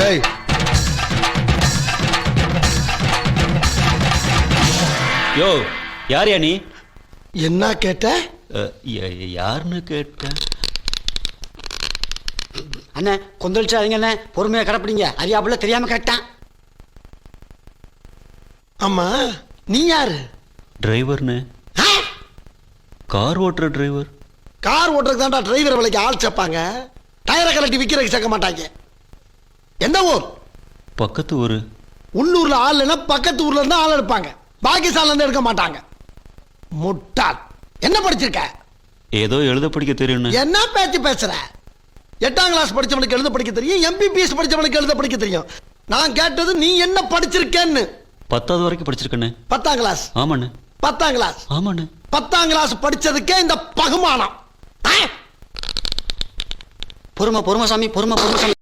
ஏய், யோ யார் யா நீ? என்ன கேட்ட? யாருன்னு கேட்ட? அண்ணே கொந்தளிச்சாதீங்க அண்ணே, பொறுமையா கடப்பிடிங்க. அறியாப்புல தெரியாம கேட்டான். ஆமா, நீ யாரு? டிரைவர்னு. ஆ? கார் ஓட்டுற டிரைவர். கார் ஓட்டுறதுக்கு தான்டா டிரைவர் வேலைக்கு ஆள் சேர்ப்பாங்க. டயரை கலட்டி விற்கிறதுக்கு சேர்க்க மாட்டாங்க. எந்த ஊர்? பக்கத்து ஊரு. உள்ளூர்ல ஆள் இல்லைன்னா பக்கத்து ஊர்ல இருந்து ஆள் எடுப்பாங்க. பாக்கி சால இருந்து எடுக்க மாட்டாங்க. முட்டாள். என்ன படிச்சிருக்க? ஏதோ எழுத படிக்க தெரியும்னு. என்ன பேச்சு பேசுற? 8ஆம் கிளாஸ் படிச்சவனுக்கு எழுத படிக்க தெரியும், MBBS படிச்சவனுக்கு எழுத படிக்க தெரியும். நான் கேட்டது நீ என்ன படிச்சிருக்கேன்னு. 10வது வரைக்கும் படிச்சிருக்கேன்னு. 10ஆம் கிளாஸ்? ஆமாண்ணு. 10ஆம் கிளாஸ்? ஆமாண்ணு. 10ஆம் கிளாஸ் படிச்சதுக்கே இந்த பகுமானம். பொறுமை பொறுமை சாமி, பொறுமை பொறுமை சாமி.